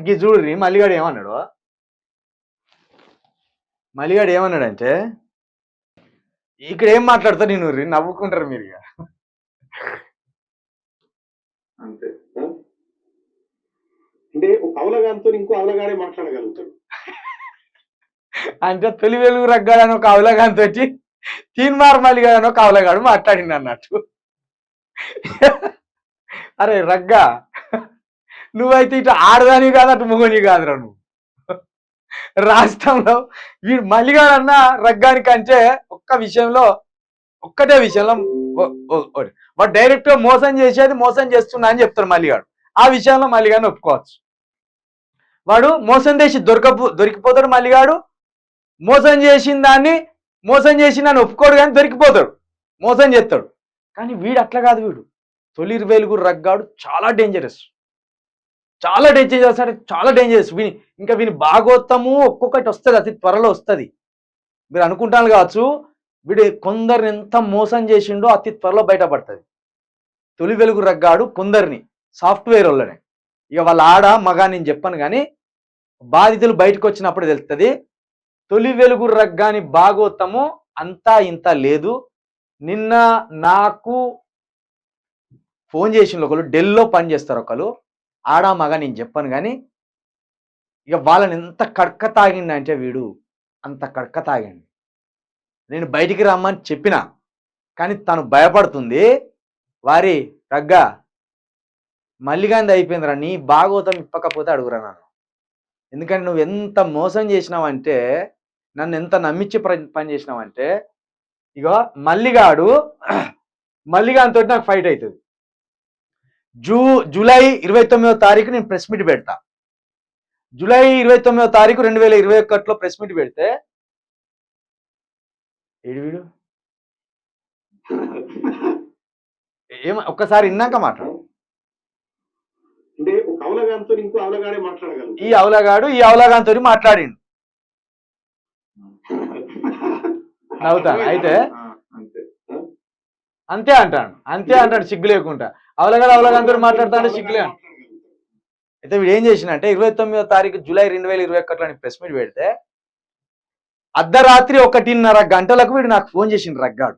గి చూడ్రి మల్లిగాడు ఏమన్నాడు. మల్లిగాడు ఏమన్నాడంటే ఇక్కడ ఏం మాట్లాడతారు నేను నవ్వుకుంటారు మీరు ఇక. అంతే అంటే ఒక అవలగాంతో ఇంకో అవలగాడే మాట్లాడగలుగుతాడు. అంటే తొలి వెలుగు రగ్గాడని ఒక అవలగాంతో తీన్మార్ మల్లిగాడు అని ఒక అవలగాడు మాట్లాడింది అన్నట్టు. అరే రగ్గా నువ్వైతే ఇటు ఆడదాని కాదు అటు మొగని కాదురా నువ్వు. రాష్ట్రంలో వీడు మల్లిగాడన్న రగ్గానికంటే ఒక్కటే విషయంలో వాడు డైరెక్ట్ గా మోసం చేసేది మోసం చేస్తున్నా అని చెప్తాడు మల్లిగాడు. ఆ విషయంలో మల్లిగాడిని ఒప్పుకోవచ్చు. వాడు మోసం చేసి దొరికిపోతాడు మల్లిగాడు. మోసం చేసిందని ఒప్పుకోడు కానీ దొరికిపోతాడు, మోసం చేస్తాడు. కానీ వీడు అట్లా కాదు. వీడు తొలి వెలుగు రగ్గాడు చాలా డేంజరస్ అంటే చాలా డేంజరస్. వీని భాగోత్తము ఒక్కొక్కటి వస్తుంది, అతి త్వరలో వస్తుంది. మీరు అనుకుంటాను కావచ్చు వీడు కొందరిని ఎంత మోసం చేసిండో అతి త్వరలో బయటపడుతుంది. తొలి వెలుగు రగ్గాడు కొందరిని సాఫ్ట్వేర్ వాళ్ళనే, ఇక వాళ్ళ ఆడ మగ నేను చెప్పను కానీ బాధితులు బయటకు వచ్చినప్పుడు తెలుస్తుంది. తొలి వెలుగు రగ్గాని భాగోత్తము అంతా ఇంత లేదు. నిన్న నాకు ఫోన్ చేసిన ఒకరు ఢిల్లీలో పనిచేస్తారు, ఒకరు ఆడ మగ నేను చెప్పను కానీ ఇక వాళ్ళని ఎంత కడక తాగిండంటే వీడు అంత కడక తాగండి. నేను బయటికి రమ్మని చెప్పిన కానీ తను భయపడుతుంది. వారి రగ్గా మల్లిగాంది అయిపోయిందిరా, నీ భాగవతం ఇప్పకపోతే అడుగురా నన్ను. ఎందుకంటే నువ్వు ఎంత మోసం చేసినావంటే, నన్ను ఎంత నమ్మించి పని చేసినావంటే, ఇక మల్లిగాంతో నాకు ఫైట్ అవుతుంది. జూలై 29వ తారీఖు నేను ప్రెస్ మీట్ పెడతా. జూలై 29వ తారీఖు 2021లో ప్రెస్ మీట్ పెడితే వీడు ఒక్కసారి విన్నాక మాట్లాడు. అంటే ఒక అవలగాంతో ఇంకో అవలగాడే మాట్లాడగలరు. ఈ అవలగాంతో మాట్లాడిండు. నవ్వుతాను అయితే అంతే అంటాడు సిగ్గు లేకుండా. అవలగాంతో మాట్లాడతాడు సిగ్గులే. అయితే వీడు ఏం చేసినంటే 29వ తారీఖు జూలై 2021 ప్రెస్ మీట్ పెడితే అర్ధరాత్రి 1:30 గంటలకు వీడు నాకు ఫోన్ చేసిండు రగ్గాడు.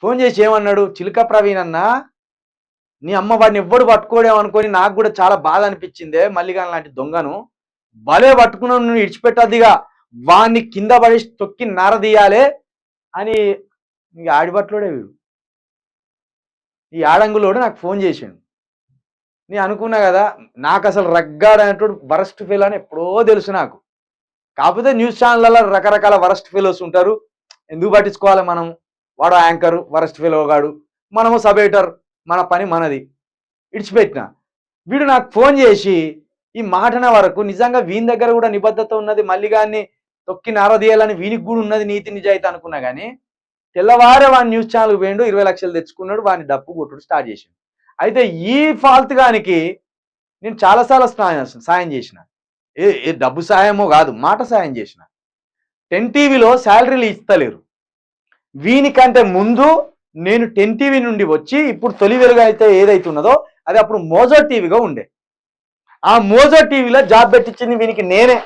ఫోన్ చేసి ఏమన్నాడు, చిలుక ప్రవీణ్ అన్న నీ అమ్మ వాడిని ఎవ్వడు పట్టుకోడేమనుకొని నాకు కూడా చాలా బాధ అనిపించిందే, మల్లిగాని లాంటి దొంగను భలే పట్టుకున్నావు, నువ్వు ఇడిచిపెట్టద్దిగా, వాడిని కింద పడి తొక్కి నారదీయాలే అని ఆడిబట్లోడే వీడు. ఈ ఆడంగులోడు నాకు ఫోన్ చేసిండు. నేను అనుకున్నా కదా నాకు అసలు రగ్గాడు అనేటోడు వరస్ట్ ఫెలో అని ఎప్పుడో తెలుసు నాకు. కాకపోతే న్యూస్ ఛానళ్ళలో రకరకాల వరస్ట్ ఫెలోస్ ఉంటారు, ఎందుకు పట్టించుకోవాలి మనం. వాడు యాంకరు వరస్ట్ ఫెలో గాడు, మనము సబేటర్, మన పని మనది, ఇడిచిపెట్టిన. వీడు నాకు ఫోన్ చేసి ఈ మాటన వరకు నిజంగా వీని దగ్గర కూడా నిబద్ధత ఉన్నది, మల్లిగాన్ని తొక్కి నారదీయాలని వీనికి కూడా ఉన్నది నీతి నిజాయితీ అనుకున్నా కానీ తెల్లవారే వాడిని న్యూస్ ఛానల్కి పోయిండు, 20 లక్షలు తెచ్చుకున్నాడు, వాడిని డప్పు కొట్టుడు స్టార్ట్ చేసిండు. అయితే ఈ ఫాల్త్ గానికి నేను చాలాసార్లు సాయం చేసిన. ఏ డబ్బు సాయమో కాదు, మాట సాయం చేసిన. 10 టీవీలో శాలరీలు ఇస్తలేరు. వీనికంటే ముందు నేను 10 టీవీ నుండి వచ్చి ఇప్పుడు తొలి వెలుగు అయితే ఏదైతే ఉన్నదో అది అప్పుడు మోజో టీవీగా ఉండే. ఆ మోజో టీవీలో జాబ్ పెట్టించింది వీనికి నేనే.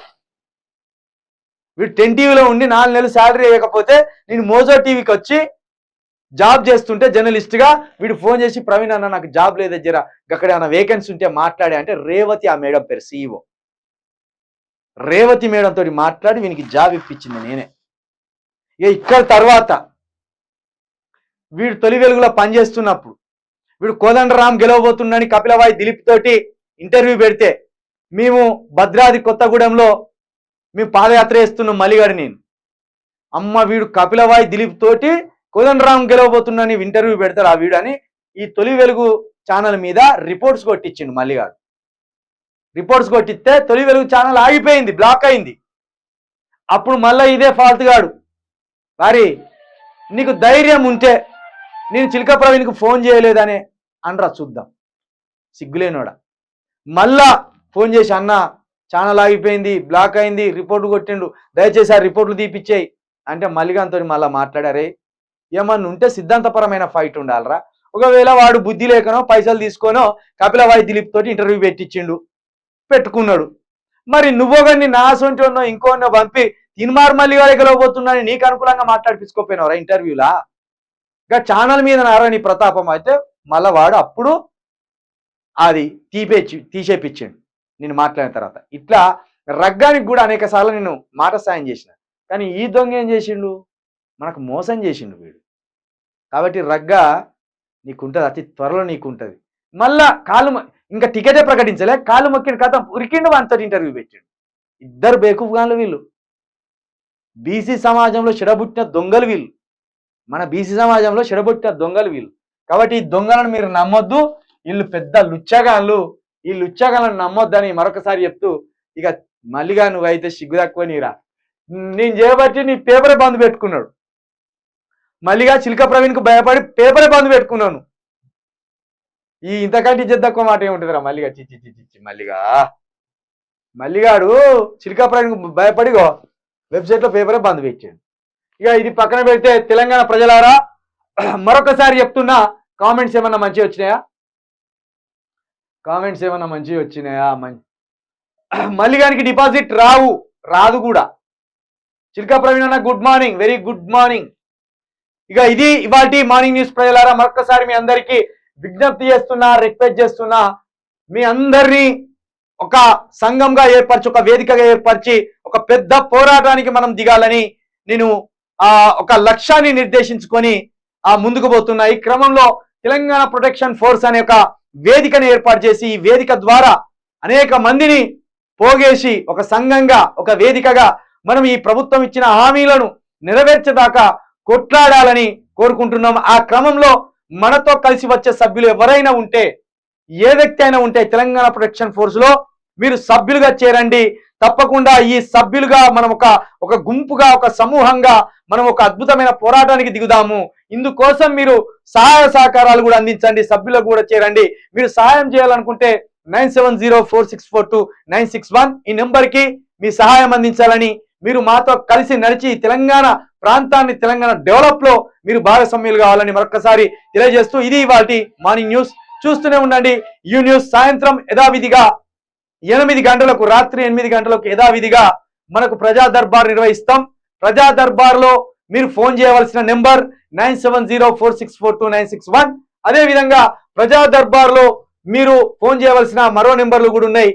వీడు 10 టీవీలో ఉండి 4 నెలలు శాలరీ వేయకపోతే నేను మోజో టీవీకి వచ్చి జాబ్ చేస్తుంటే జర్నలిస్ట్గా వీడు ఫోన్ చేసి ప్రవీణ్ అన్న నాకు జాబ్ లేదా జరా అక్కడ ఏమైనా వేకెన్సీ ఉంటే మాట్లాడే అంటే రేవతి ఆ మేడం పేరు CEO. రేవతి మేడం తోటి మాట్లాడి వీనికి జాబ్ ఇప్పించింది నేనే. ఇక ఇక్కడ తర్వాత వీడు తొలి వెలుగులో పనిచేస్తున్నప్పుడు వీడు కోదండరామ్ గెలవబోతుండని కపిలవాయి దిలీప్ తోటి ఇంటర్వ్యూ పెడితే మేము భద్రాద్రి కొత్తగూడెంలో మేము పాదయాత్ర చేస్తున్నాం మల్లిగాడు నేను. అమ్మ వీడు కపిలవాయి దిలీప్ తోటి కోదండరామ్ గెలవబోతుండని ఇంటర్వ్యూ పెడతారు ఆ వీడు అని ఈ తొలి వెలుగు ఛానల్ మీద రిపోర్ట్స్ కొట్టించిండు మల్లిగాడు. రిపోర్ట్స్ కొట్టిస్తే తొలి వెలుగు ఛానల్ ఆగిపోయింది, బ్లాక్ అయింది. అప్పుడు మళ్ళీ ఇదే ఫాల్త్ గాడు, వారి నీకు ధైర్యం ఉంటే నేను చిలుక ప్రవీణ్కి ఫోన్ చేయలేదనే అనరా చూద్దాం, సిగ్గులేనోడా. మళ్ళా ఫోన్ చేసి అన్న ఛానల్ ఆగిపోయింది, బ్లాక్ అయింది, రిపోర్టు కొట్టిండు, దయచేసి ఆ రిపోర్ట్లు తీపిచ్చేయి అంటే మల్లిగాంతో మళ్ళీ మాట్లాడారే. ఏమన్నా ఉంటే సిద్ధాంతపరమైన ఫైట్ ఉండాలరా. ఒకవేళ వాడు బుద్ధి లేకనో పైసలు తీసుకోనో కపిలవాయి దిలీప్ తోటి ఇంటర్వ్యూ పెట్టించిండు, పెట్టుకున్నాడు. మరి నువ్వో కానీ నా సొంటి ఉన్నో ఇంకోన్నో పంపి తిన్మార్ మళ్ళీ గెలవబోతున్నాని నీకు అనుకూలంగా మాట్లాడిపించుకోపోయినవరా ఇంటర్వ్యూలా? ఇంకా ఛానల్ మీద నారాయణ ప్రతాపం అయితే మళ్ళా వాడు అప్పుడు అది తీసేపిచ్చాడు నేను మాట్లాడిన తర్వాత. ఇట్లా రగ్గానికి కూడా అనేక సార్లు నేను మాట సాయం చేసిన, కానీ ఈ దొంగ ఏం చేసిండు, మనకు మోసం చేసిండు వీడు. కాబట్టి రగ్గా నీకుంటుంది, అతి త్వరలో నీకుంటుంది. మళ్ళా ఇంకా టికెటే ప్రకటించలే, కాళ్ళు మొక్కిన కథ ఉరికిండు అంతటి ఇంటర్వ్యూ పెట్టాడు. ఇద్దరు బేకూఫ్గాన్లు వీళ్ళు, బీసీ సమాజంలో చెడబుట్టిన దొంగలు వీళ్ళు, మన బీసీ సమాజంలో చెడబుట్టిన దొంగలు వీళ్ళు. కాబట్టి ఈ దొంగలను మీరు నమ్మొద్దు, వీళ్ళు పెద్ద లుచ్చగాళ్ళు, ఈ లుచ్చగాళ్ళను నమ్మొద్దని మరొకసారి చెప్తూ, ఇక మళ్ళీగా నువ్వైతే సిగ్గు తక్కువ నీరా, నేను చేయబట్టి నీ పేపరే బంద్ పెట్టుకున్నాడు. మళ్ళీగా చిలక ప్రవీణ్కు భయపడి పేపరే బంద్ పెట్టుకున్నాను. ఈ ఇంతకంటే ఇజ్జత్ తక్కువ మాట ఏముంటుందిరా మల్లిగా? చిచ్చి చిచ్చి మల్లిగాడు చిలక ప్రవీణ్కు భయపడి వెబ్సైట్లో పేపరే బంద్ పెట్టాడు. ఇక ఇది పక్కన పెడితే తెలంగాణ ప్రజలారా మరొకసారి చెప్తున్నా, కామెంట్స్ ఏమన్నా మంచిగా వచ్చినాయా? కామెంట్స్ ఏమన్నా మంచిగా వచ్చినాయా? మల్లిగానికి డిపాజిట్ రాదు కూడా. చిలక ప్రవీణ్ అన్న good morning, very good morning. ఇక ఇది ఇవాల్టి మార్నింగ్ న్యూస్ ప్రజలారా. మరొకసారి మీ అందరికీ విజ్ఞప్తి చేస్తున్నా, రిక్వెస్ట్ చేస్తున్నా, మీ అందరినీ ఒక సంఘంగా ఏర్పరిచి, ఒక వేదికగా ఏర్పరిచి ఒక పెద్ద పోరాటానికి మనం దిగాలని నేను ఒక లక్ష్యాన్ని నిర్దేశించుకొని ముందుకు పోతున్నా. ఈ క్రమంలో తెలంగాణ ప్రొటెక్షన్ ఫోర్స్ అనే ఒక వేదికను ఏర్పాటు చేసి, ఈ వేదిక ద్వారా అనేక మందిని పోగేసి ఒక సంఘంగా, ఒక వేదికగా మనం ఈ ప్రభుత్వం ఇచ్చిన హామీలను నెరవేర్చేదాకా కొట్లాడాలని కోరుకుంటున్నాం. ఆ క్రమంలో మనతో కలిసి వచ్చే సభ్యులు ఎవరైనా ఉంటే, ఏ వ్యక్తి అయినా ఉంటే తెలంగాణ ప్రొటెక్షన్ ఫోర్స్ లో మీరు సభ్యులుగా చేరండి. తప్పకుండా ఈ సభ్యులుగా మనం ఒక గుంపుగా, ఒక సమూహంగా మనం ఒక అద్భుతమైన పోరాటానికి దిగుదాము. ఇందుకోసం మీరు సహాయ సహకారాలు కూడా అందించండి, సభ్యులకు కూడా చేరండి. మీరు సహాయం చేయాలనుకుంటే 9704642961 ఈ నెంబర్కి మీ సహాయం అందించాలని, మీరు మాతో కలిసి నడిచి తెలంగాణ ప్రాంతాన్ని, తెలంగాణ డెవలప్ లో మీరు భాగస్వామ్యులు కావాలని మరొకసారి తెలియజేస్తూ, ఇది ఇవాల్టి మార్నింగ్ న్యూస్. చూస్తూనే ఉండండి యూ న్యూస్. సాయంత్రం యథావిధిగా 8 గంటలకు, రాత్రి 8 గంటలకు యథావిధిగా మనకు ప్రజా దర్బార్ నిర్వహిస్తాం. ప్రజా దర్బార్ లో మీరు ఫోన్ చేయవలసిన నెంబర్ 9704642961. అదే విధంగా ప్రజా దర్బార్ లో మీరు ఫోన్ చేయవలసిన మరో నెంబర్లు కూడా ఉన్నాయి.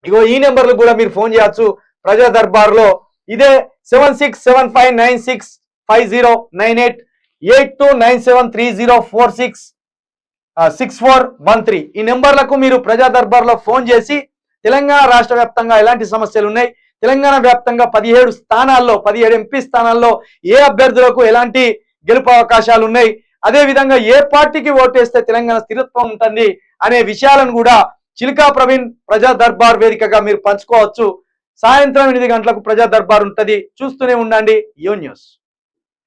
ఇగో ఈ నెంబర్లు కూడా మీరు ఫోన్ చేయొచ్చు ప్రజా దర్బార్ లో. ఇదే 7675965098 829730466413 ఈ నెంబర్లకు మీరు ప్రజా దర్బార్ లో ఫోన్ చేసి తెలంగాణ రాష్ట్ర వ్యాప్తంగా ఎలాంటి సమస్యలు ఉన్నాయి, తెలంగాణ వ్యాప్తంగా 17 ఎంపీ స్థానాల్లో ఏ అభ్యర్థులకు ఎలాంటి గెలుపు అవకాశాలు ఉన్నాయి, అదే విధంగా ఏ పార్టీకి ఓటేస్తే తెలంగాణ స్థిరత్వం ఉంటుంది అనే విషయాలను కూడా చిలకా ప్రవీణ్ ప్రజా దర్బార్ వేదికగా మీరు పంచుకోవచ్చు. సాయంత్రం 8 గంటలకు ప్రజా దర్బార్ ఉంటుంది. చూస్తూనే ఉండండి యూ న్యూస్.